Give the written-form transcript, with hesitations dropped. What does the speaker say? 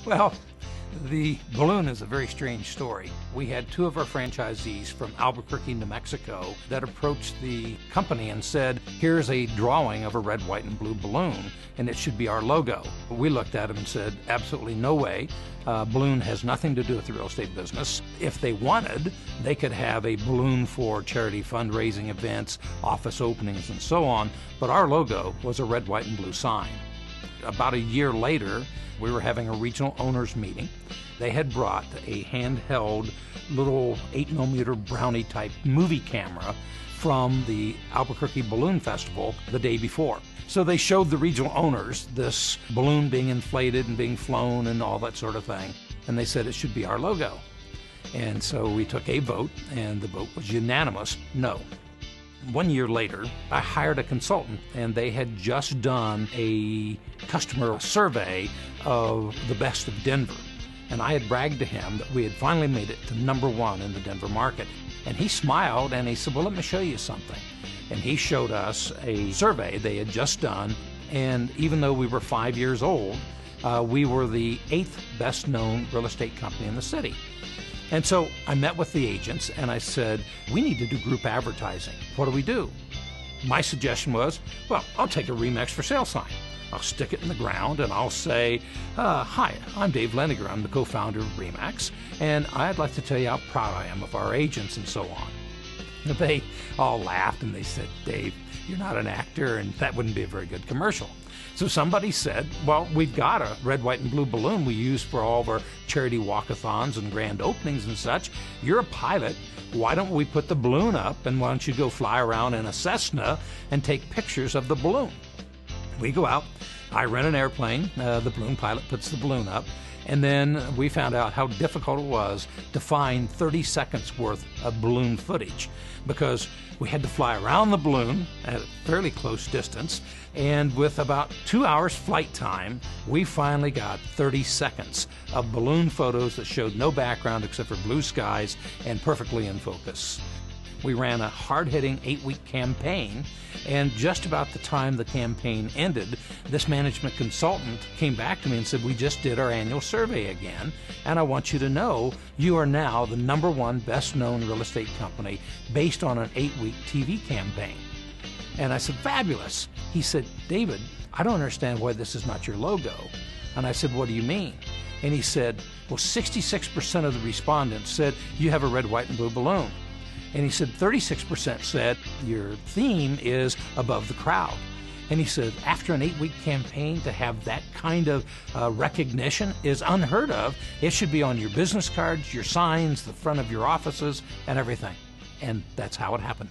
Well, the balloon is a very strange story. We had two of our franchisees from Albuquerque, New Mexico, that approached the company and said, here's a drawing of a red, white, and blue balloon, and it should be our logo. We looked at them and said, absolutely no way. Balloon has nothing to do with the real estate business. If they wanted, they could have a balloon for charity fundraising events, office openings, and so on, but our logo was a red, white, and blue sign. About a year later, we were having a regional owners meeting. They had brought a handheld little 8mm brownie type movie camera from the Albuquerque Balloon Festival the day before. So they showed the regional owners this balloon being inflated and being flown and all that sort of thing. And they said it should be our logo. And so we took a vote, and the vote was unanimous, no. 1 year later, I hired a consultant, and they had just done a customer survey of the best of Denver. And I had bragged to him that we had finally made it to #1 in the Denver market. And he smiled and he said, well, let me show you something. And he showed us a survey they had just done. And even though we were 5 years old, we were the 8th best known real estate company in the city. And so I met with the agents and I said, we need to do group advertising. What do we do? My suggestion was, well, I'll take a RE/MAX for sale sign. I'll stick it in the ground and I'll say, hi, I'm Дейв Линигър. I'm the co-founder of RE/MAX, and I'd like to tell you how proud I am of our agents and so on. They all laughed and they said, Dave, you're not an actor and that wouldn't be a very good commercial. So somebody said, well, we've got a red, white, and blue balloon we use for all of our charity walkathons and grand openings and such. You're a pilot. Why don't we put the balloon up, and why don't you go fly around in a Cessna and take pictures of the balloon? We go out. I rent an airplane. The balloon pilot puts the balloon up. And then we found out how difficult it was to find 30 seconds worth of balloon footage, because we had to fly around the balloon at a fairly close distance, and with about 2 hours flight time, we finally got 30 seconds of balloon photos that showed no background except for blue skies and perfectly in focus. We ran a hard-hitting 8-week campaign, and just about the time the campaign ended, this management consultant came back to me and said, we just did our annual survey again, and I want you to know you are now the #1 best-known real estate company based on an 8-week TV campaign. And I said, fabulous. He said, David, I don't understand why this is not your logo. And I said, what do you mean? And he said, well, 66% of the respondents said you have a red, white, and blue balloon. And he said 36% said your theme is above the crowd. And he said, after an 8-week campaign, to have that kind of recognition is unheard of. It should be on your business cards, your signs, the front of your offices, and everything. And that's how it happened.